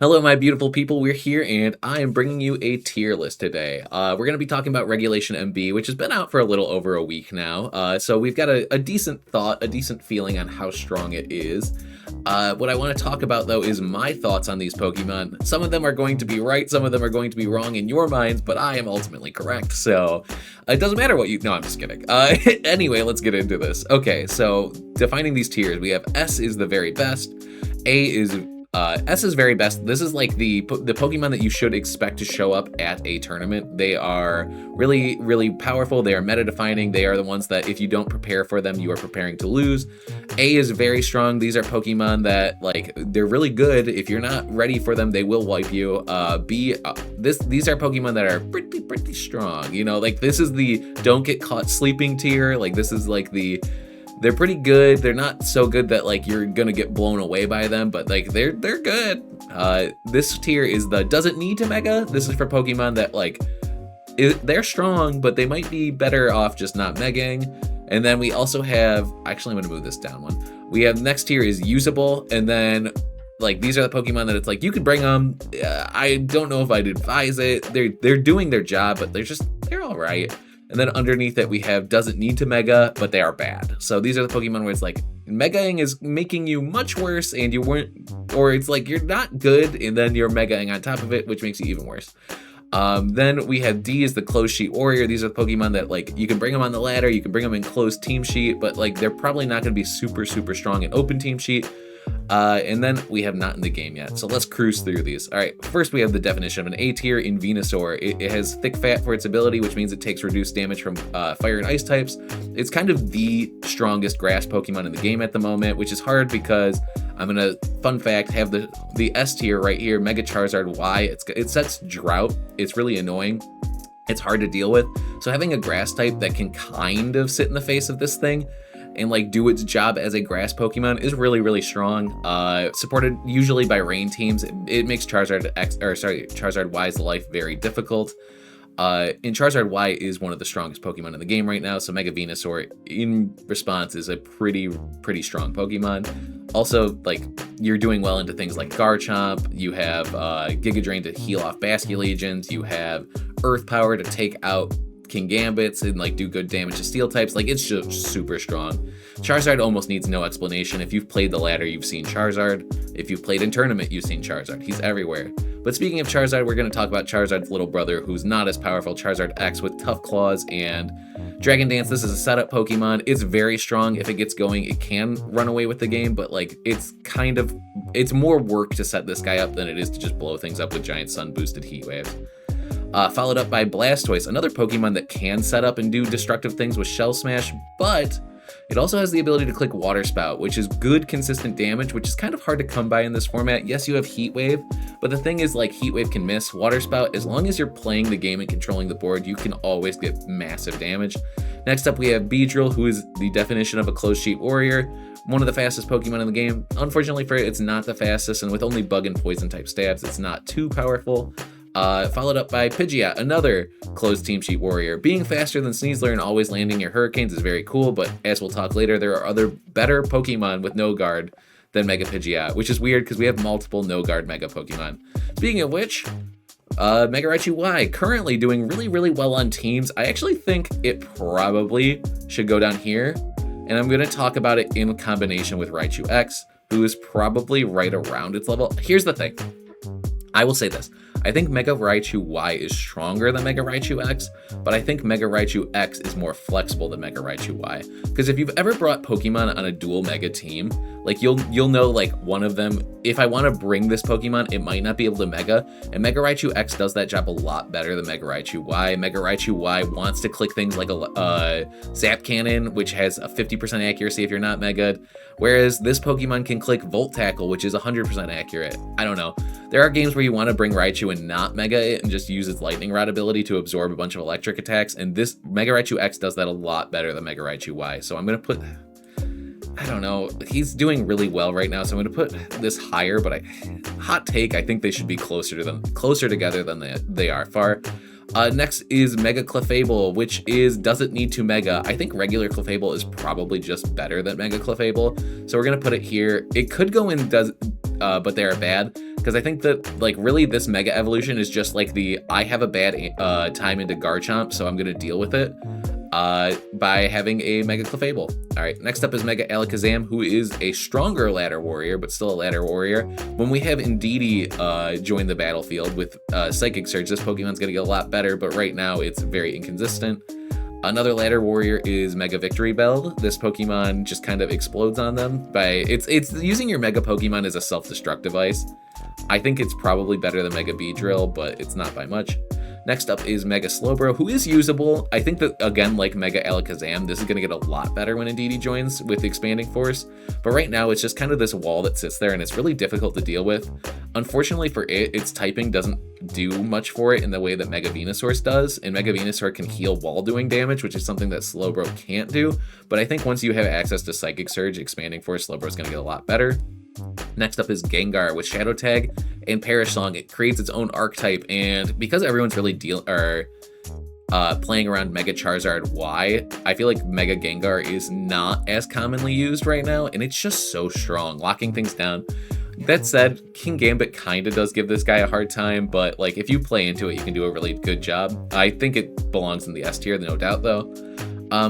Hello, my beautiful people. We're here, and I am bringing you a tier list today. We're going to be talking about Regulation MB, which has been out for a little over a week now. So we've got a decent thought, a decent feeling on how strong it is. What I want to talk about, though, is my thoughts on these Pokemon. Some of them are going to be right, some of them are going to be wrong in your minds, but I am ultimately correct. So it doesn't matter what you... No, I'm just kidding. Anyway, let's get into this. Okay, so defining these tiers, we have S is the very best, A is... S is very best. This is like the Pokemon that you should expect to show up at a tournament. They are really, really powerful. They are meta-defining. They are the ones that if you don't prepare for them, you are preparing to lose. A is very strong. These are Pokemon that, like, they're really good. If you're not ready for them, they will wipe you. B, these are Pokemon that are pretty strong. You know, like, this is the don't get caught sleeping tier. Like, this is like the... They're pretty good. They're not so good that like you're gonna get blown away by them, but like they're good. This tier is the doesn't need to mega. This is for Pokemon that like they're strong, but they might be better off just not megaing. And then we also have, actually I'm gonna move this down one. We have next tier is usable, and then like these are the Pokemon that it's like you could bring them. I don't know if I'd advise it. They're doing their job, but they're all right. And then underneath it, we have doesn't need to mega, but they are bad. So these are the Pokemon where it's like, megaing is making you much worse and you weren't, or it's like you're not good and then you're megaing on top of it, which makes you even worse. Then we have D is the closed sheet warrior. These are the Pokemon that like, you can bring them on the ladder, you can bring them in closed team sheet, but like they're probably not gonna be super strong in open team sheet. And then we have not in the game yet. So let's cruise through these. All right, first we have the definition of an A tier in Venusaur. It has thick fat for its ability, which means it takes reduced damage from fire and ice types. It's kind of the strongest grass Pokemon in the game at the moment, which is hard because I'm gonna, fun fact, have the S tier right here, Mega Charizard Y. It sets drought. It's really annoying. It's hard to deal with. So having a grass type that can kind of sit in the face of this thing and like do its job as a grass Pokemon is really strong. Supported usually by rain teams. It makes Charizard Y's life very difficult. And Charizard Y is one of the strongest Pokemon in the game right now, so Mega Venusaur in response is a pretty strong Pokemon. Also, like, you're doing well into things like Garchomp, you have Giga Drain to heal off Basculegions, you have Earth Power to take out Kingambits and like do good damage to steel types. Like, it's just super strong. Charizard almost needs no explanation. If you've played the ladder, you've seen Charizard. If you've played in tournament, you've seen Charizard. He's everywhere. But speaking of Charizard, we're going to talk about Charizard's little brother, who's not as powerful, Charizard X, with Tough Claws and Dragon Dance. This is a setup Pokemon. It's very strong. If it gets going, it can run away with the game, but like it's more work to set this guy up than it is to just blow things up with giant sun boosted heat waves. Followed up by Blastoise, another Pokemon that can set up and do destructive things with Shell Smash, but it also has the ability to click Water Spout, which is good consistent damage, which is kind of hard to come by in this format. Yes, you have Heat Wave, but the thing is, like, Heat Wave can miss. Water Spout, as long as you're playing the game and controlling the board, you can always get massive damage. Next up, we have Beedrill, who is the definition of a closed sheet warrior. One of the fastest Pokemon in the game. Unfortunately for it, it's not the fastest, and with only bug and poison type stabs, it's not too powerful. Followed up by Pidgeot, another closed team sheet warrior. Being faster than Sneasler and always landing your hurricanes is very cool, but as we'll talk later, there are other better Pokemon with no guard than Mega Pidgeot, which is weird because we have multiple no guard Mega Pokemon. Speaking of which, Mega Raichu Y, currently doing really well on teams. I actually think it probably should go down here, and I'm going to talk about it in combination with Raichu X, who is probably right around its level. Here's the thing. I will say this. I think Mega Raichu Y is stronger than Mega Raichu X, but I think Mega Raichu X is more flexible than Mega Raichu Y. Because if you've ever brought Pokemon on a dual Mega team, like you'll know like one of them, if I want to bring this Pokemon, it might not be able to Mega, and Mega Raichu X does that job a lot better than Mega Raichu Y. Mega Raichu Y wants to click things like a Zap Cannon, which has a 50% accuracy if you're not Mega'd, whereas this Pokemon can click Volt Tackle, which is 100% accurate. I don't know. There are games where you want to bring Raichu and not Mega it and just use its Lightning Rod ability to absorb a bunch of electric attacks, and this Mega Raichu X does that a lot better than Mega Raichu Y. So I'm going to put, I don't know, he's doing really well right now, so I'm going to put this higher, but hot take, I think they should be closer together than they are far. Next is Mega Clefable, which doesn't need to Mega. I think regular Clefable is probably just better than Mega Clefable, so we're going to put it here. It could go in but they are bad. because I think that, like, really this Mega Evolution is just like I have a bad time into Garchomp, so I'm going to deal with it by having a Mega Clefable. All right, next up is Mega Alakazam, who is a stronger ladder warrior, but still a ladder warrior. When we have Indeedee join the battlefield with Psychic Surge, this Pokemon's going to get a lot better, but right now it's very inconsistent. Another ladder warrior is Mega Victory Bell. This Pokemon just kind of explodes on them by it's using your Mega Pokemon as a self-destruct device. I think it's probably better than Mega Beedrill, but it's not by much. Next up is Mega Slowbro, who is usable. I think that, again, like Mega Alakazam, this is going to get a lot better when Indeedee joins with Expanding Force. But right now, it's just kind of this wall that sits there, and it's really difficult to deal with. Unfortunately for it, its typing doesn't do much for it in the way that Mega Venusaur does, and Mega Venusaur can heal while doing damage, which is something that Slowbro can't do. But I think once you have access to Psychic Surge, Expanding Force, Slowbro is going to get a lot better. Next up is Gengar with Shadow Tag and Perish Song. It creates its own archetype, and because everyone's really playing around Mega Charizard Y, I feel like Mega Gengar is not as commonly used right now, and it's just so strong, locking things down. That said, King Gambit kind of does give this guy a hard time, but like if you play into it, you can do a really good job. I think it belongs in the S tier, no doubt though.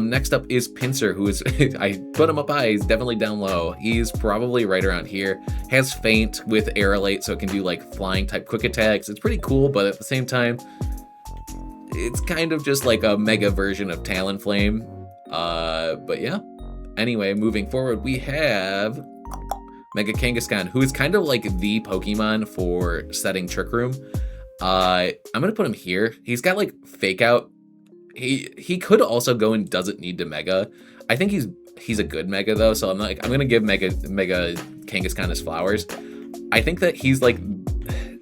Next up is Pinsir, who is, I put him up high, he's definitely down low. He's probably right around here. Has Feint with Aerolate, so it can do like flying type quick attacks. It's pretty cool, but at the same time, it's kind of just like a mega version of Talonflame. But yeah. Anyway, moving forward, we have Mega Kangaskhan, who is kind of like the Pokemon for setting Trick Room. I'm gonna put him here. He's got like Fake Out. He could also go and doesn't need to Mega. I think he's a good Mega though, so I'm gonna give Mega Kangaskhan his flowers. I think that he's like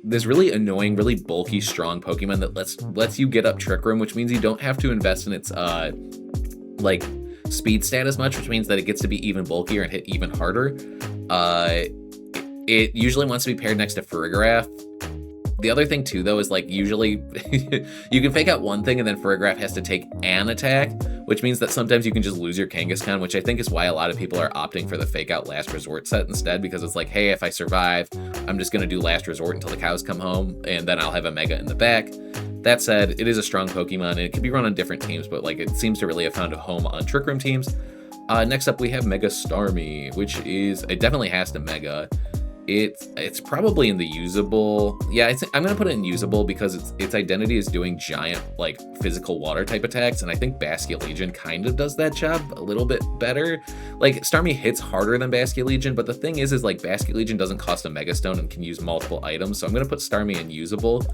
this really annoying, really bulky, strong Pokemon that lets you get up Trick Room, which means you don't have to invest in its like speed stat as much, which means that it gets to be even bulkier and hit even harder. It usually wants to be paired next to Farigiraf. The other thing too, though, is like usually you can Fake Out one thing and then Farigiraf has to take an attack, which means that sometimes you can just lose your Kangaskhan, which I think is why a lot of people are opting for the Fake Out Last Resort set instead, because it's like, hey, if I survive, I'm just going to do Last Resort until the cows come home, and then I'll have a Mega in the back. That said, it is a strong Pokemon, and it can be run on different teams, but like it seems to really have found a home on Trick Room teams. Next up, we have Mega Starmie, which it definitely has to Mega. It's probably in the usable. Yeah, I'm gonna put it in usable because its identity is doing giant like physical water type attacks, and I think Basculegion kind of does that job a little bit better. Like Starmie hits harder than Basculegion, but the thing is like Basculegion doesn't cost a Mega Stone and can use multiple items, so I'm gonna put Starmie in usable.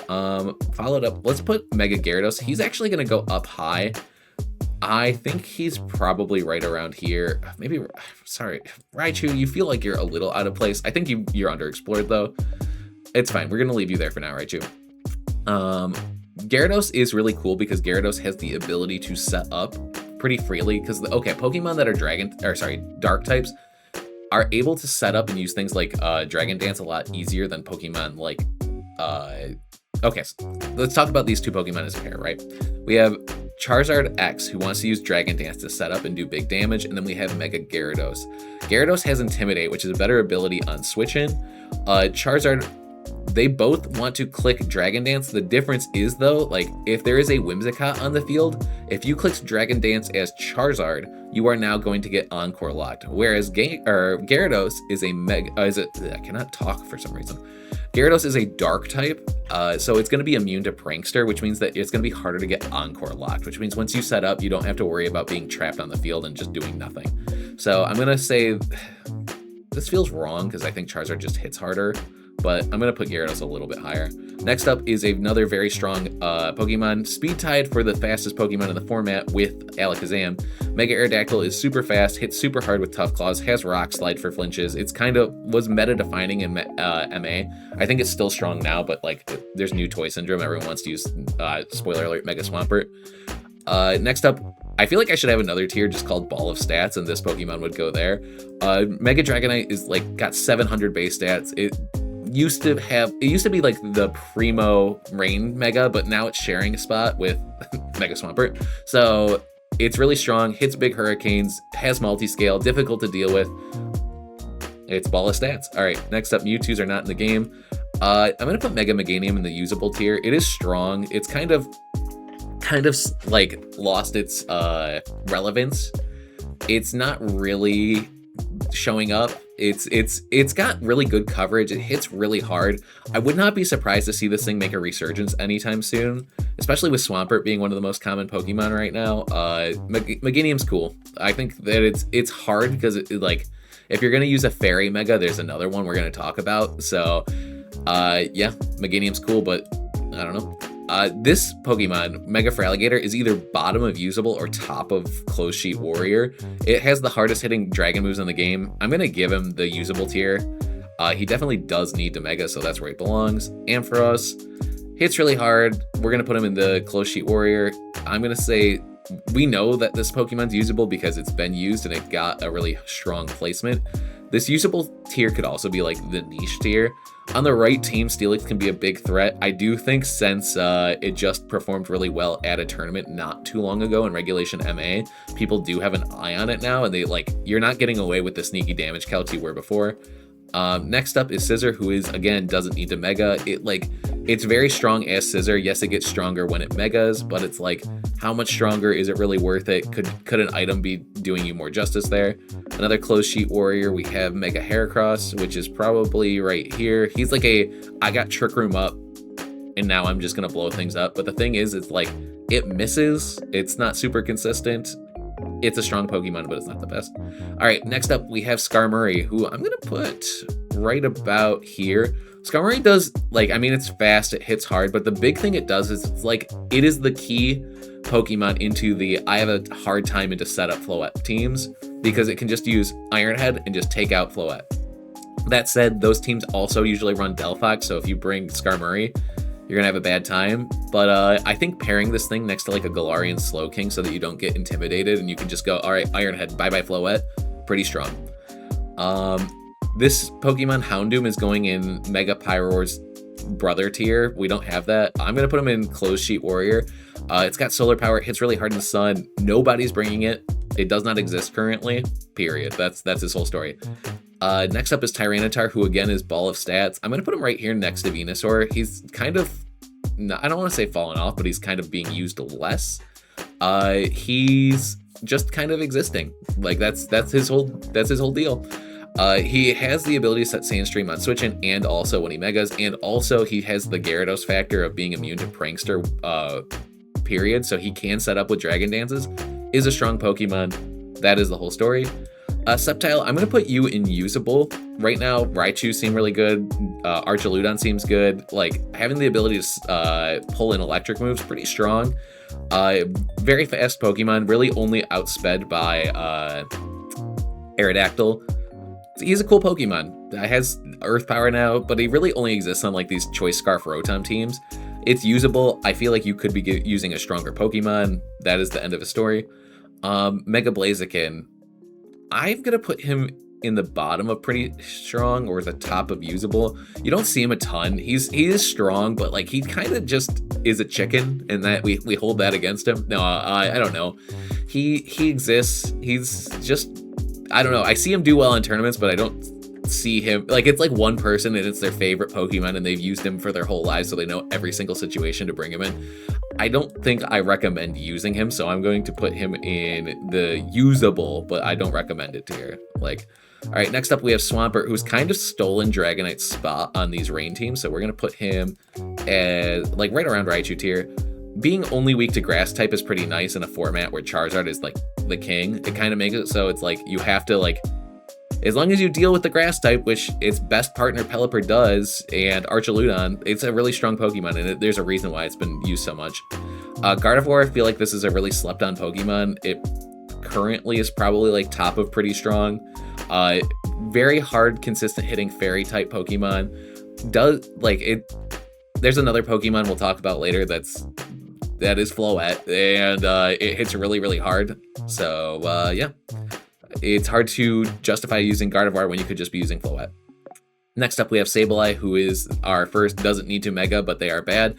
Followed up, let's put Mega Gyarados. He's actually gonna go up high. I think he's probably right around here. Maybe, sorry, Raichu, you feel like you're a little out of place. I think you're underexplored though. It's fine. We're gonna leave you there for now, Raichu. Gyarados is really cool because Gyarados has the ability to set up pretty freely. Because Pokemon that are Dark types are able to set up and use things like Dragon Dance a lot easier than Pokemon like. Okay, so let's talk about these two Pokemon as a pair, right? We have Charizard X, who wants to use Dragon Dance to set up and do big damage, and then we have Mega Gyarados. Gyarados has Intimidate, which is a better ability on switch-in. Charizard, they both want to click Dragon Dance. The difference is, though, like, if there is a Whimsicott on the field, if you click Dragon Dance as Charizard, you are now going to get Encore locked. Whereas Gyarados is I cannot talk for some reason. Gyarados is a Dark type, so it's going to be immune to Prankster, which means that it's going to be harder to get Encore locked, which means once you set up, you don't have to worry about being trapped on the field and just doing nothing. So I'm going to say this feels wrong because I think Charizard just hits harder, but I'm going to put Gyarados a little bit higher. Next up is another very strong Pokemon, speed tied for the fastest Pokemon in the format with Alakazam. Mega Aerodactyl is super fast, hits super hard with Tough Claws, has Rock Slide for flinches. It's kind of was meta defining in MA. I think it's still strong now, but like there's new toy syndrome. Everyone wants to use, spoiler alert, Mega Swampert. Next up, I feel like I should have another tier just called Ball of Stats, and this Pokemon would go there. Mega Dragonite is like got 700 base stats. It used to be like the primo Rain Mega, but now it's sharing a spot with Mega Swampert. So it's really strong, hits big hurricanes, has multi-scale, difficult to deal with. It's ball of stats. All right, next up, Mewtwo's are not in the game. I'm gonna put Mega Meganium in the usable tier. It is strong. It's kind of like lost its relevance. It's not really showing up. It's got really good coverage. It hits really hard. I would not be surprised to see this thing make a resurgence anytime soon, especially with Swampert being one of the most common Pokemon right now. Meganium's cool. I think that it's hard because like if you're gonna use a Fairy Mega, there's another one we're gonna talk about. So yeah, Meganium's cool, but I don't know. This Pokemon, Mega Feraligatr, is either bottom of usable or top of Closed Sheet Warrior. It has the hardest hitting dragon moves in the game. I'm going to give him the usable tier. He definitely does need to Mega, so that's where he belongs. Ampharos hits really hard. We're going to put him in the Closed Sheet Warrior. I'm going to say we know that this Pokemon's usable because it's been used and it got a really strong placement. This usable tier could also be like the niche tier. On the right team, Steelix can be a big threat. I do think since it just performed really well at a tournament not too long ago in Regulation MA, people do have an eye on it now, and you're not getting away with the sneaky damage calcs you were before. Next up is Scizor, who is, again, doesn't need to Mega. It's very strong as Scizor. Yes, it gets stronger when it Megas, but it's like, how much stronger? Is it really worth it? Could an item be doing you more justice there? Another Closed Sheet Warrior, we have Mega Heracross, which is probably right here. He's like I got Trick Room up, and now I'm just going to blow things up. But the thing is, it's like, it misses. It's not super consistent. It's a strong Pokemon, but it's not the best. All right, next up, we have Skarmory, who I'm going to put right about here. Skarmory does, it's fast, it hits hard, but the big thing it does is it is the key Pokemon into the I have a hard time into setup Floette teams, because it can just use Iron Head and just take out Floette. That said, those teams also usually run Delphox, so if you bring Skarmory, you're gonna have a bad time. But I think pairing this thing next to like a Galarian Slowking so that you don't get intimidated and you can just go, all right, Iron Head, bye-bye Floette, pretty strong. This Pokemon Houndoom is going in Mega Pyroar's brother tier. We don't have that. I'm gonna put him in Closed Sheet Warrior. It's got solar power, it hits really hard in the sun. Nobody's bringing it. It does not exist currently, period. That's his whole story. Next up is Tyranitar, who again is ball of stats. I'm going to put him right here next to Venusaur. He's kind of, I don't want to say fallen off, but he's kind of being used less. He's just kind of existing. Like that's his whole deal. He has the ability to set Sandstream on switching and also when he Megas, and also he has the Gyarados factor of being immune to Prankster, period. So he can set up with Dragon Dances. Is a strong Pokemon. That is the whole story. Sceptile, I'm going to put you in usable. Right now, Raichu seems really good. Archaludon seems good. Like, having the ability to pull in electric moves, pretty strong. Very fast Pokemon, really only outsped by Aerodactyl. He's a cool Pokemon. He has Earth Power now, but he really only exists on like these Choice Scarf Rotom teams. It's usable. I feel like you could be using a stronger Pokemon. That is the end of his story. Mega Blaziken, I'm going to put him in the bottom of pretty strong or the top of usable. You don't see him a ton. He is strong, but like he kind of just is a chicken, and that we hold that against him. No, I don't know. He exists. He's just, I don't know. I see him do well in tournaments, but I don't see him, like, it's like one person and it's their favorite Pokemon and they've used him for their whole lives, so they know every single situation to bring him in. I don't think I recommend using him, so I'm going to put him in the usable, but I don't recommend it here. Like, all right, next up we have Swampert, who's kind of stolen Dragonite's spot on these rain teams, so we're going to put him as, like, right around Raichu tier. Being only weak to grass type is pretty nice in a format where Charizard is, like, the king. It kind of makes it so it's like you have to, like, as long as you deal with the grass type, which its best partner Pelipper does, and Archaludon, it's a really strong Pokemon, and there's a reason why it's been used so much. Gardevoir, I feel like this is a really slept-on Pokemon. It currently is probably like top of pretty strong. Very hard, consistent hitting Fairy-type Pokemon. There's another Pokemon we'll talk about later that is Floette, and it hits really, really hard. So, yeah. It's hard to justify using Gardevoir when you could just be using Floette. Next up, we have Sableye, who is our first, doesn't need to Mega, but they are bad.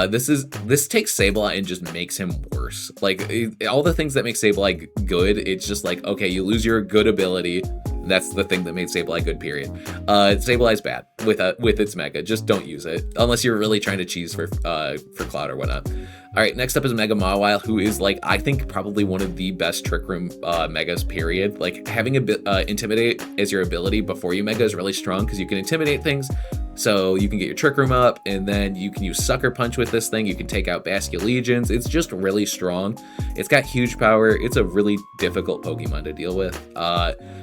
This takes Sableye and just makes him worse. Like, all the things that make Sableye good, it's just like, okay, you lose your good ability, That's the thing that made Sableye good, period. Sableye's bad with its Mega. Just don't use it unless you're really trying to cheese for Cloud or whatnot. All right, next up is Mega Mawile, who is like, I think probably one of the best Trick Room Megas, period. Like having Intimidate as your ability before you Mega is really strong because you can intimidate things. So you can get your Trick Room up, and then you can use Sucker Punch with this thing. You can take out Basculegions. It's just really strong. It's got huge power. It's a really difficult Pokemon to deal with.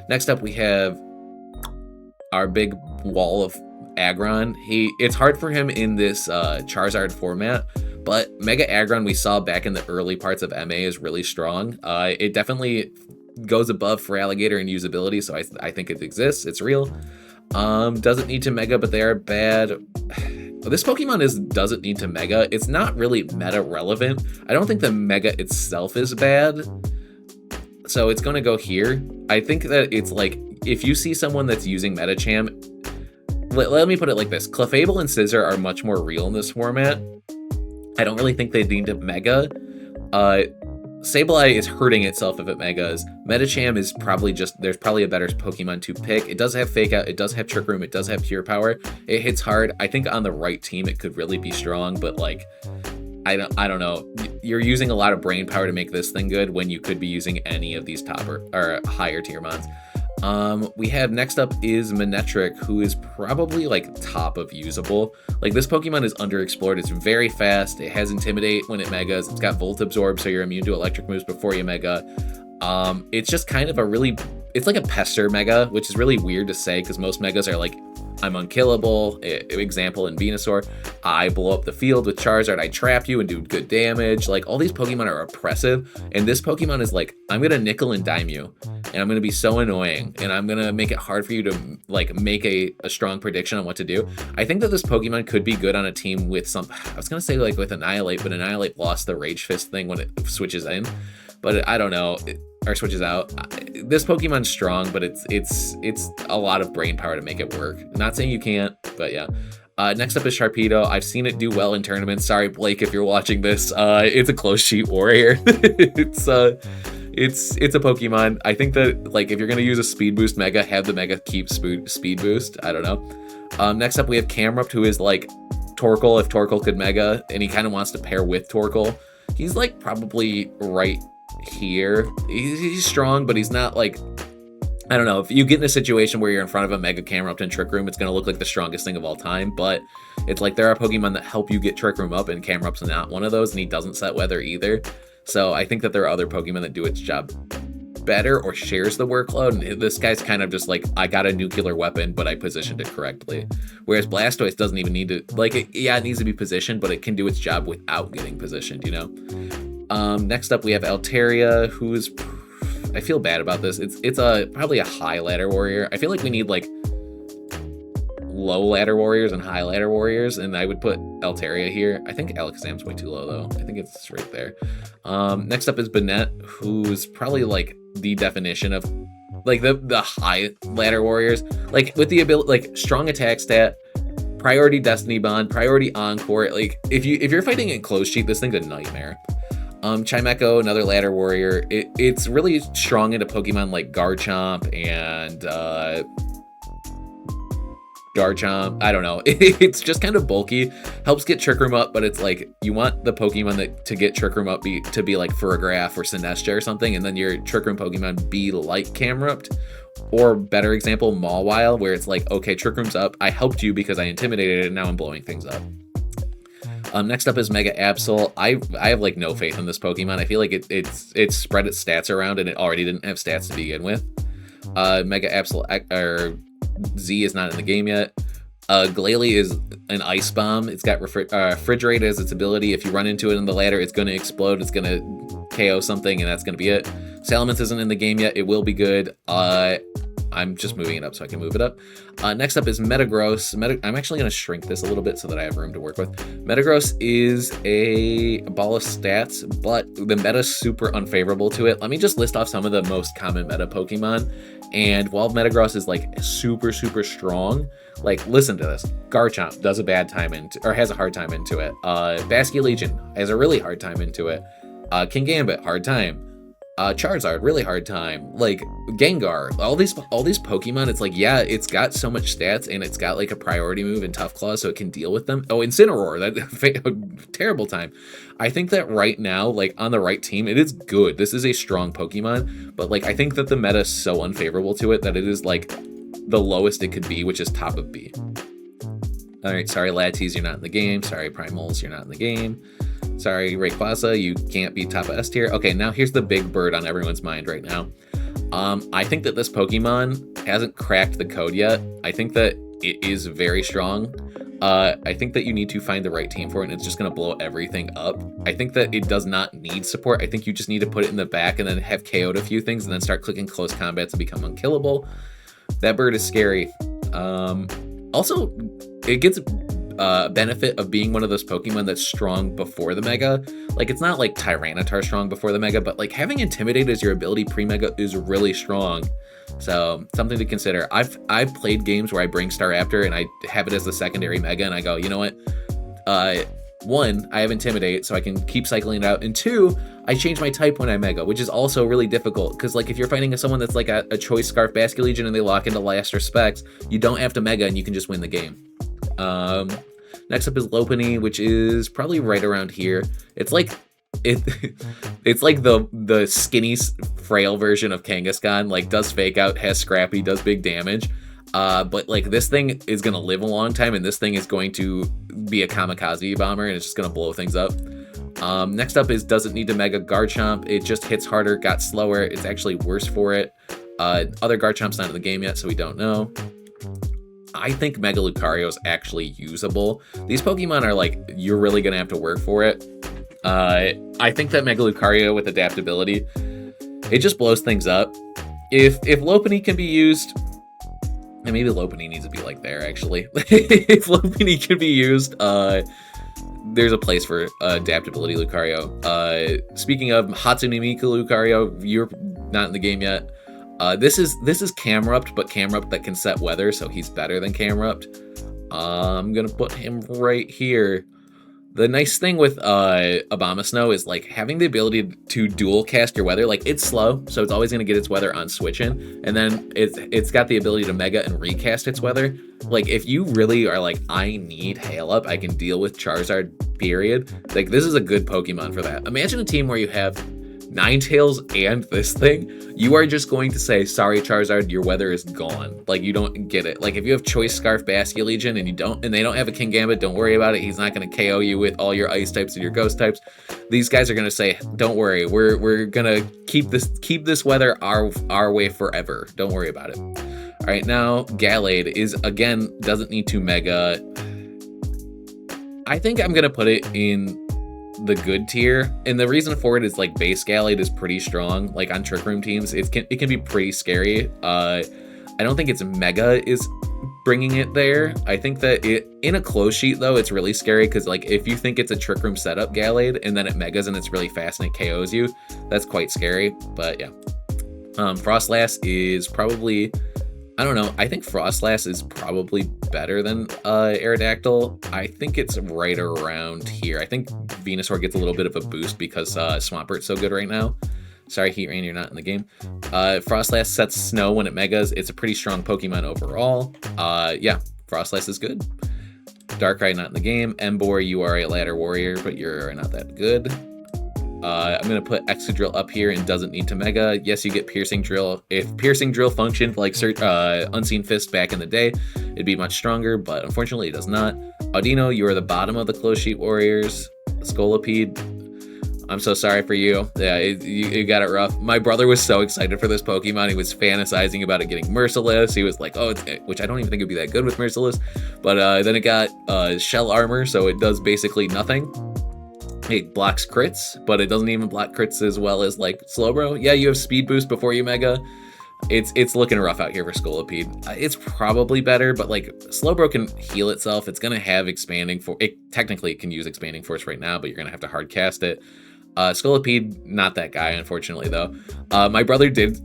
Next up, we have our big wall of Aggron. It's hard for him in this Charizard format, but Mega Aggron we saw back in the early parts of MA is really strong. It definitely goes above for Alligator in usability, so I think it exists. It's real. Doesn't need to Mega, but they are bad. This Pokemon doesn't need to Mega. It's not really meta relevant. I don't think the Mega itself is bad, so it's gonna go here. I think that it's like, if you see someone that's using Metacham, let me put it like this. Clefable and Scizor are much more real in this format. I don't really think they need to Mega. Sableye is hurting itself if it Megas. Metacham is probably there's probably a better Pokemon to pick. It does have Fake Out, it does have Trick Room, it does have Pure Power. It hits hard. I think on the right team it could really be strong, but like, I don't know. You're using a lot of brain power to make this thing good when you could be using any of these top or higher tier mons. We have next up is Manectric, who is probably like top of usable. Like this Pokemon is underexplored. It's very fast. It has Intimidate when it Megas. It's got Volt Absorb, so you're immune to electric moves before you Mega. It's just kind of it's like a Pester Mega, which is really weird to say because most Megas are like, I'm unkillable. Example in Venusaur, I blow up the field with Charizard, I trap you and do good damage. Like all these Pokemon are oppressive, and this Pokemon is like, I'm gonna nickel and dime you, and I'm gonna be so annoying, and I'm gonna make it hard for you to like make a strong prediction on what to do. I think that this Pokemon could be good on a team with I was gonna say like with Annihilate, but Annihilate lost the Rage Fist thing when it switches in, but I don't know. Or switches out. This Pokemon's strong, but it's a lot of brain power to make it work. Not saying you can't, but yeah. Next up is Sharpedo. I've seen it do well in tournaments. Sorry, Blake, if you're watching this. It's a close sheet warrior. It's a Pokemon. I think that like if you're gonna use a speed boost Mega, have the Mega keep speed boost. I don't know. Next up we have Camerupt, who is like Torkoal if Torkoal could Mega, and he kind of wants to pair with Torkoal. He's like probably right here. He's strong, but he's not like, I don't know, if you get in a situation where you're in front of a Mega Camerupt in Trick Room, it's going to look like the strongest thing of all time, but it's like there are Pokemon that help you get Trick Room up, and Camerupt's not one of those, and he doesn't set weather either. So I think that there are other Pokemon that do its job better or shares the workload, and this guy's kind of just like, I got a nuclear weapon, but I positioned it correctly. Whereas Blastoise doesn't even need to, like, it needs to be positioned, but it can do its job without getting positioned, you know? Next up we have Altaria, who's, I feel bad about this. It's probably a high ladder warrior. I feel like we need like low ladder warriors and high ladder warriors, and I would put Altaria here. I think Alakazam's way too low though. I think it's right there. Next up is Banette, who's probably like the definition of like the high ladder warriors, like with the ability, like strong attack stat, priority Destiny Bond, priority Encore. Like if you're fighting in close sheet, this thing's a nightmare. Chimecho, another ladder warrior. It's really strong into Pokemon like Garchomp and Garchomp. I don't know. It's just kind of bulky. Helps get Trick Room up, but it's like you want the Pokemon to get Trick Room up to be like Ferrograph or Sinestcha or something, and then your Trick Room Pokemon be like Camerupt. Or better example, Mawile, where it's like, okay, Trick Room's up. I helped you because I intimidated it, and now I'm blowing things up. Next up is Mega Absol. I have like no faith in this Pokemon. I feel like it's spread its stats around, and it already didn't have stats to begin with. Mega Absol Z is not in the game yet. Glalie is an Ice Bomb. It's got Refrigerate as its ability. If you run into it in the ladder, it's going to explode. It's going to KO something, and that's going to be it. Salamence isn't in the game yet. It will be good. I'm just moving it up so I can move it up. Next up is Metagross. I'm actually going to shrink this a little bit so that I have room to work with. Metagross is a ball of stats, but the meta's super unfavorable to it. Let me just list off some of the most common meta Pokemon. And while Metagross is like super, super strong, like listen to this. Garchomp does a bad time has a hard time into it. Basculegion has a really hard time into it. Kingambit, hard time. Charizard, really hard time. Like Gengar, all these Pokemon, it's like, yeah, it's got so much stats and it's got like a priority move in Tough Claw, so it can deal with them. Oh, Incineroar, that terrible time. I think that right now, like on the right team, it is good. This is a strong Pokemon, but like I think that the meta is so unfavorable to it that it is like the lowest it could be, which is top of B. All right, sorry Latias, you're not in the game. Sorry Primals, you're not in the game. Sorry, Rayquaza, you can't be top of S tier. Okay, now here's the big bird on everyone's mind right now. I think that this Pokemon hasn't cracked the code yet. I think that it is very strong. I think that you need to find the right team for it, and it's just going to blow everything up. I think that it does not need support. I think you just need to put it in the back and then have KO'd a few things and then start clicking close combats and become unkillable. That bird is scary. Also, it gets benefit of being one of those Pokemon that's strong before the Mega. Like, it's not like Tyranitar strong before the Mega, but like having Intimidate as your ability pre-Mega is really strong. So something to consider. I've played games where I bring Staraptor and I have it as the secondary Mega, and I go, you know what? One, I have Intimidate, so I can keep cycling it out, and two, I change my type when I Mega, which is also really difficult, because like if you're fighting someone that's like a Choice Scarf Basculegion and they lock into Last Respects, you don't have to Mega and you can just win the game. Next up is Lopunny, which is probably right around here. It's like it's like the skinny, frail version of Kangaskhan. Like, does Fake Out, has Scrappy, does big damage. But like this thing is gonna live a long time, and this thing is going to be a kamikaze bomber, and it's just gonna blow things up. Next up is doesn't need to Mega Garchomp. It just hits harder, got slower. It's actually worse for it. Other Garchomp's not in the game yet, so we don't know. I think Mega Lucario is actually usable. These Pokemon are like, you're really gonna have to work for it. I think that Mega Lucario with adaptability, it just blows things up. If Lopunny can be used, and maybe Lopunny needs to be like there actually. If Lopunny can be used, there's a place for adaptability Lucario. Speaking of Hatsune Miku Lucario, you're not in the game yet. This is Camerupt, but Camerupt that can set weather, so he's better than Camerupt. I'm gonna put him right here. The nice thing with Abomasnow is like having the ability to dual cast your weather. Like, it's slow, so it's always gonna get its weather on switching, and then it's got the ability to Mega and recast its weather. Like, if you really are like, I need Hail Up, I can deal with Charizard, period. Like, this is a good Pokemon for that. Imagine a team where you have Ninetales and this thing. You are just going to say, sorry Charizard, your weather is gone. Like, you don't get it. Like, if you have Choice Scarf Basculegion and they don't have a Kingambit, don't worry about it. He's not going to KO you with all your ice types and your ghost types. These guys are going to say, don't worry, we're going to keep this weather our way forever. Don't worry about it. All right, now Gallade is, again, doesn't need to Mega. I think I'm going to put it in the good tier, and the reason for it is like base Gallade is pretty strong. Like on Trick Room teams, it can be pretty scary. I don't think its Mega is bringing it there. I think that it in a close sheet though, it's really scary because like if you think it's a Trick Room setup Gallade and then it Megas and it's really fast and it KOs you, that's quite scary. But yeah, Frostlass is probably, I don't know. I think Frostlass is probably better than Aerodactyl. I think it's right around here. I think Venusaur gets a little bit of a boost because Swampert's so good right now. Sorry, Heatrain, you're not in the game. Frostlass sets Snow when it Megas. It's a pretty strong Pokemon overall. Yeah, Frostlass is good. Darkrai not in the game. Emboar, you are a ladder warrior, but you're not that good. I'm going to put Excadrill up here and doesn't need to Mega. Yes, you get Piercing Drill. If Piercing Drill functioned like Unseen Fist back in the day, it'd be much stronger, but unfortunately it does not. Audino, you are the bottom of the Close Sheet Warriors. Scolipede, I'm so sorry for you. Yeah, you got it rough. My brother was so excited for this Pokemon. He was fantasizing about it getting Merciless. He was like, oh, which I don't even think it'd be that good with Merciless. But then it got Shell Armor, so it does basically nothing. It blocks crits, but it doesn't even block crits as well as like Slowbro. Yeah, you have Speed Boost before you Mega. It's looking rough out here for Scolipede. It's probably better, but like Slowbro can heal itself. It's gonna have Expanding Force. It technically can use Expanding Force right now, but you're gonna have to hard cast it. Scolipede, not that guy, unfortunately, though. My brother did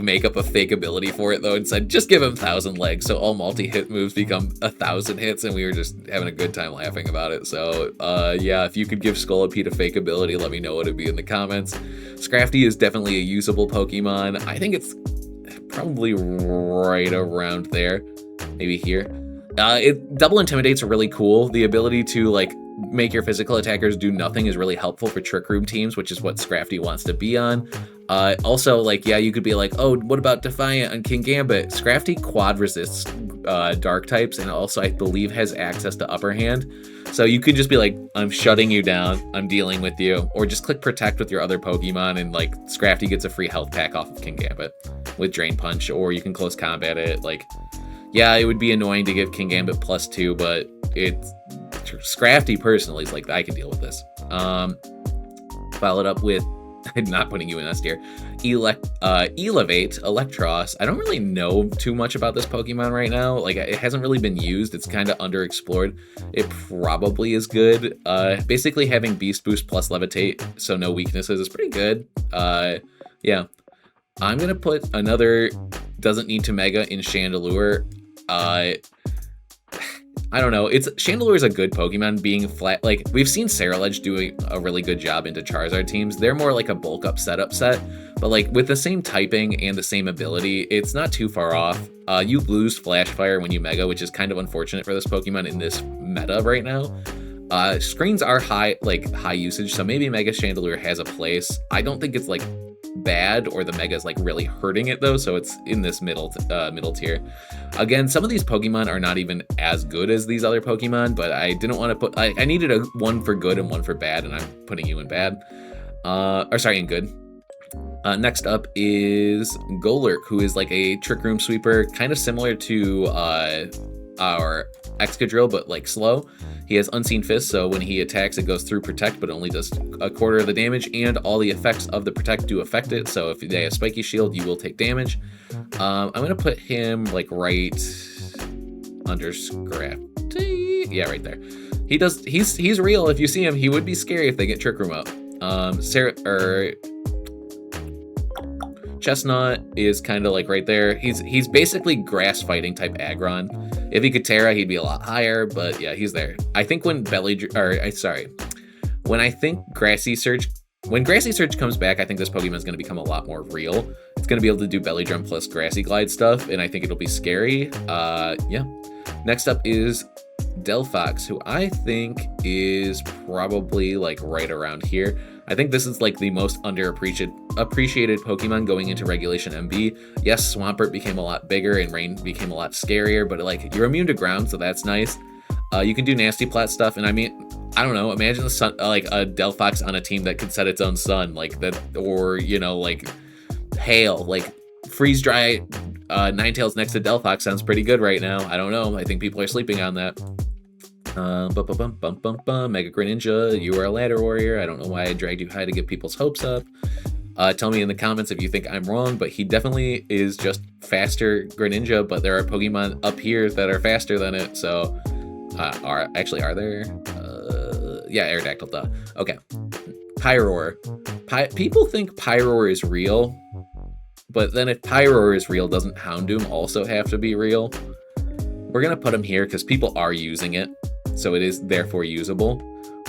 make up a fake ability for it, though, and said, just give him 1,000 legs, so all multi-hit moves become 1,000 hits, and we were just having a good time laughing about it. So, yeah, if you could give Scolipede a fake ability, let me know what it'd be in the comments. Scrafty is definitely a usable Pokemon. I think it's probably right around there, maybe here. Double Intimidate's really cool. The ability to, make your physical attackers do nothing is really helpful for Trick Room teams, which is what Scrafty wants to be on. Also, yeah, you could be like, oh, what about Defiant on King Gambit? Scrafty quad resists dark types, and also I believe has access to Upper Hand. So you can just be like, I'm shutting you down, I'm dealing with you, or just click Protect with your other Pokemon, and Scrafty gets a free health pack off of King Gambit with Drain Punch, or you can close combat it. Yeah, it would be annoying to give King Gambit +2, but it's Scrafty personally is I can deal with this. Followed up with, not putting you in S tier, Elevate, Electros. I don't really know too much about this Pokemon right now. It hasn't really been used. It's kind of underexplored. It probably is good. Basically having Beast Boost plus Levitate, so no weaknesses, is pretty good. Yeah. I'm going to put another doesn't need to Mega in Chandelure. I don't know. Chandelure is a good Pokemon being flat. We've seen Ceruledge doing a really good job into Charizard teams. They're more like a bulk up setup set, but with the same typing and the same ability, it's not too far off. You lose Flash Fire when you Mega, which is kind of unfortunate for this Pokemon in this meta right now. Screens are high usage, so maybe Mega Chandelure has a place. I don't think it's bad, or the Mega is really hurting it though, so it's in this middle tier. Again, some of these Pokemon are not even as good as these other Pokemon, but I didn't want to put, I needed a one for good and one for bad, and I'm putting you in bad. In good. Next up is Golurk, who is a Trick Room sweeper, kind of similar to our Excadrill, but slow. He has Unseen Fist, so when he attacks, it goes through Protect, but only does a quarter of the damage, and all the effects of the Protect do affect it, so if they have Spiky Shield, you will take damage. I'm going to put him, right under Scrafty. Yeah, right there. He's real. If you see him, he would be scary if they get Trick Room up. Chestnut is kind of right there. He's basically grass fighting type Aggron. If he could Terra, he'd be a lot higher, but yeah, he's there. I think when Grassy Surge comes back, I think this Pokemon is going to become a lot more real. It's going to be able to do Belly Drum plus Grassy Glide stuff, and I think it'll be scary. Yeah. Next up is Delphox, who I think is probably right around here. I think this is the most underappreciated Pokemon going into Regulation MB. Yes, Swampert became a lot bigger and Rain became a lot scarier, but you're immune to ground, so that's nice. You can do Nasty Plat stuff, and I mean, I don't know, imagine the sun, a Delphox on a team that could set its own sun, that, or Hail, Freeze Dry Ninetales next to Delphox sounds pretty good right now. I don't know, I think people are sleeping on that. Mega Greninja, you are a ladder warrior. I don't know why I dragged you high to get people's hopes up. Tell me in the comments if you think I'm wrong, but he definitely is just faster Greninja, but there are Pokemon up here that are faster than it, so... are there? Yeah, Aerodactyl, duh. Okay. Pyroar. People think Pyroar is real, but then if Pyroar is real, doesn't Houndoom also have to be real? We're gonna put him here because people are using it, so it is therefore usable.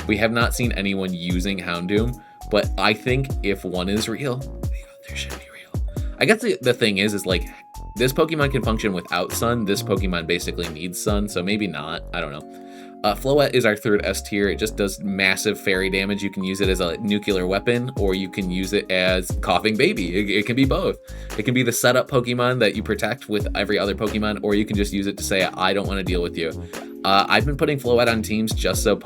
We have not seen anyone using Houndoom, but I think if one is real, the other should be real. I guess the thing is this Pokemon can function without Sun. This Pokemon basically needs Sun, so maybe not. I don't know. Floette is our third S tier. It just does massive fairy damage. You can use it as a nuclear weapon, or you can use it as Coughing Baby. It can be both. It can be the setup Pokemon that you protect with every other Pokemon, or you can just use it to say, I don't want to deal with you. I've been putting Floette on teams just so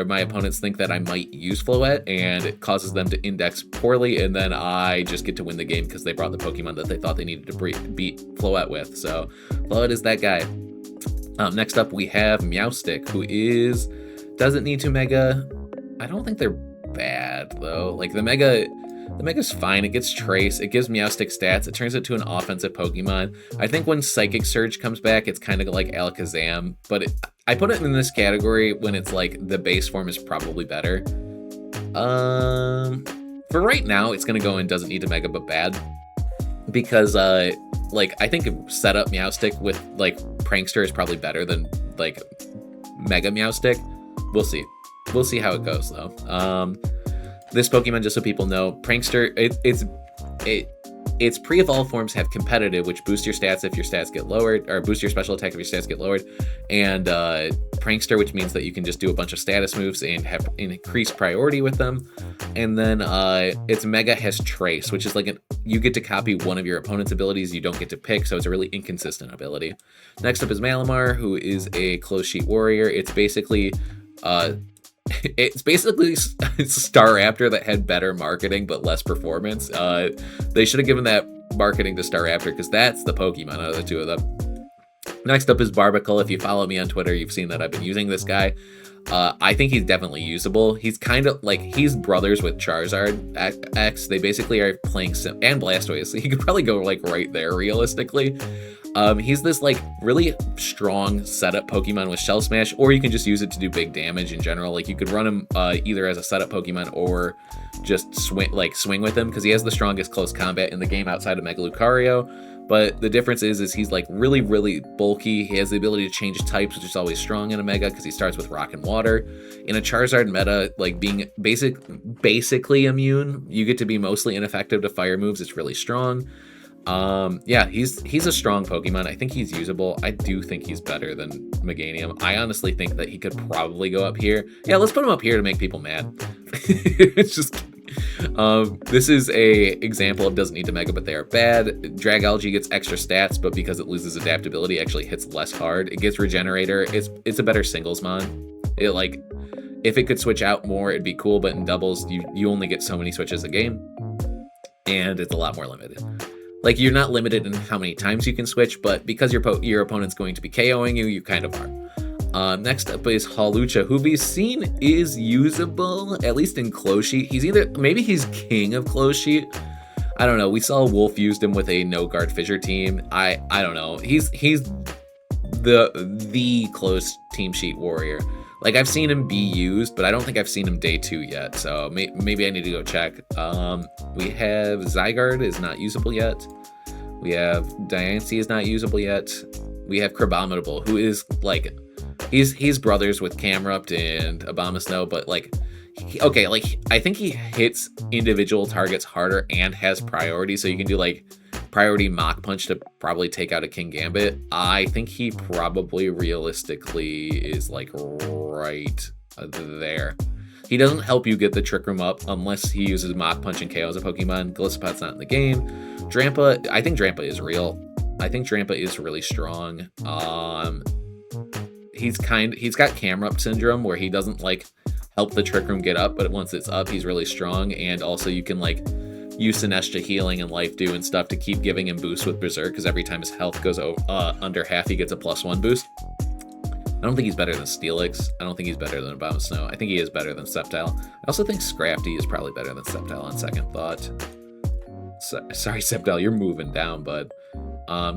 my opponents think that I might use Floette, and it causes them to index poorly, and then I just get to win the game because they brought the Pokemon that they thought they needed to beat Floette with. So Floette is that guy. Next up, we have Meowstic, who doesn't need to Mega. I don't think they're bad, though. The Mega's fine. It gets Trace. It gives Meowstic stats. It turns it to an offensive Pokemon. I think when Psychic Surge comes back, it's kind of like Alakazam, but I put it in this category when it's the base form is probably better. For right now, it's gonna go in doesn't need to mega but bad. Because like I think setup Meowstick with like Prankster is probably better than like Mega Meowstick. We'll see. We'll see how it goes though. This Pokemon, just so people know, Prankster, its pre-evolved forms have competitive, which boosts your stats if your stats get lowered, or boost your special attack if your stats get lowered, and Prankster, which means that you can just do a bunch of status moves and have increased priority with them. And then its Mega has Trace, which is like you get to copy one of your opponent's abilities you don't get to pick, so it's a really inconsistent ability. Next up is Malamar, who is a close sheet warrior. It's basically Staraptor that had better marketing but less performance. They should have given that marketing to Staraptor because that's the Pokemon out of the two of them. Next up is Barbacle. If you follow me on Twitter, you've seen that I've been using this guy. I think he's definitely usable. He's kind of like, he's brothers with Charizard X. They basically are playing and Blastoise. So he could probably go like right there realistically. He's this like really strong setup Pokemon with Shell Smash, or you can just use it to do big damage in general. Like you could run him either as a setup Pokemon or just swing with him because he has the strongest close combat in the game outside of Mega Lucario. But the difference is he's like really, really bulky. He has the ability to change types, which is always strong in a Mega because he starts with Rock and Water. In a Charizard meta, like being basically immune, you get to be mostly ineffective to fire moves. It's really strong. Yeah, he's a strong Pokemon. I think he's usable. I do think he's better than Meganium. I honestly think that he could probably go up here. Yeah, let's put him up here to make people mad. It's just this is a example of doesn't need to mega but they are bad. Dragalge gets extra stats, but because it loses adaptability, it actually hits less hard. It gets Regenerator. It's a better singles mon. It like, if it could switch out more, it'd be cool, but in doubles, you only get so many switches a game, and it's a lot more limited. Like, you're not limited in how many times you can switch, but because your opponent's going to be KOing you, you kind of are. Next up is Hawlucha, who we've seen is usable, at least in Close Sheet. Maybe he's king of Close Sheet. I don't know. We saw Wolf used him with a no-guard Fissure team. I don't know. He's the close team sheet warrior. Like, I've seen him be used, but I don't think I've seen him day 2 yet, so maybe I need to go check. We have Zygarde is not usable yet. We have Diancie is not usable yet. We have Crabominable, who is, like, he's brothers with Camerupt and Abomasnow, but, like, I think he hits individual targets harder and has priority, so you can do, like, priority Mach Punch to probably take out a King Gambit. I think he probably realistically is like right there. He doesn't help you get the Trick Room up unless he uses Mach Punch and KOs a Pokemon. Golisopod's not in the game. Drampa, I think Drampa is real. I think Drampa is really strong. He's got Camerupt syndrome where he doesn't like help the Trick Room get up, but once it's up, he's really strong. And also you can like use Sinestro healing and Life Dew and stuff to keep giving him boosts with Berserk, because every time his health goes under half, he gets a +1 boost. I don't think he's better than Steelix. I don't think he's better than Abomasnow. I think he is better than Sceptile. I also think Scrafty is probably better than Sceptile on second thought. Sorry, Sceptile, you're moving down, bud.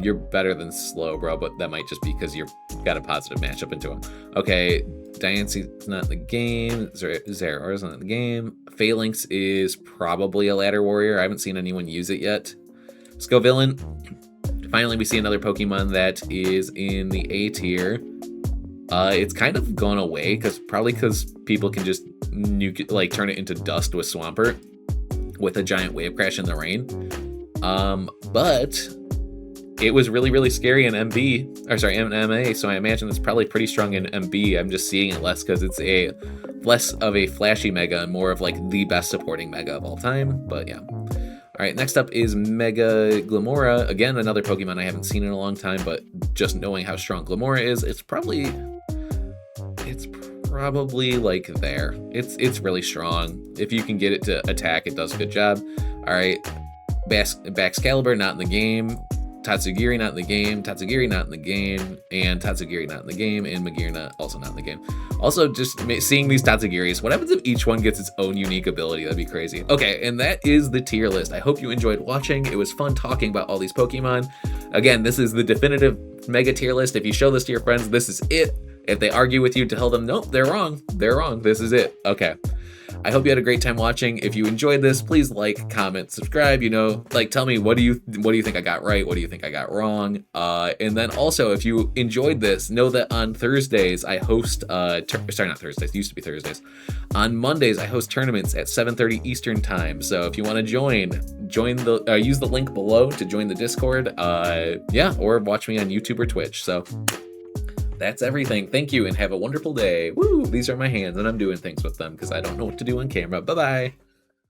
You're better than Slowbro, but that might just be because you've got a positive matchup into him. Okay, Diancie's not in the game. Zeraor's not in the game. Phalanx is probably a ladder warrior. I haven't seen anyone use it yet. Scovillain. Finally, we see another Pokemon that is in the A tier. It's kind of gone away probably because people can just turn it into dust with Swampert with a giant wave crash in the rain. But it was really, really scary in MA, so I imagine it's probably pretty strong in MB. I'm just seeing it less because it's less of a flashy Mega and more of like the best supporting Mega of all time, but yeah. Alright, next up is Mega Glimmora. Again, another Pokemon I haven't seen in a long time, but just knowing how strong Glimmora is, it's probably like there. It's really strong. If you can get it to attack, it does a good job. Alright, Baxcalibur not in the game. Tatsugiri not in the game, Tatsugiri not in the game, and Tatsugiri not in the game, and Magearna also not in the game. Also, just seeing these Tatsugiris, what happens if each one gets its own unique ability? That'd be crazy. Okay, and that is the tier list. I hope you enjoyed watching. It was fun talking about all these Pokemon. Again, this is the definitive Mega tier list. If you show this to your friends, this is it. If they argue with you, tell them, nope, they're wrong. They're wrong. This is it. Okay. I hope you had a great time watching. If you enjoyed this, please like, comment, subscribe. Like, tell me, what do you think I got right? What do you think I got wrong? And then also, if you enjoyed this, know that on Thursdays I host sorry, not Thursdays, it used to be Thursdays. On Mondays I host tournaments at 7:30 Eastern time. So if you want to join the use the link below to join the Discord. Yeah, or watch me on YouTube or Twitch. So that's everything. Thank you and have a wonderful day. Woo! These are my hands and I'm doing things with them because I don't know what to do on camera. Bye-bye.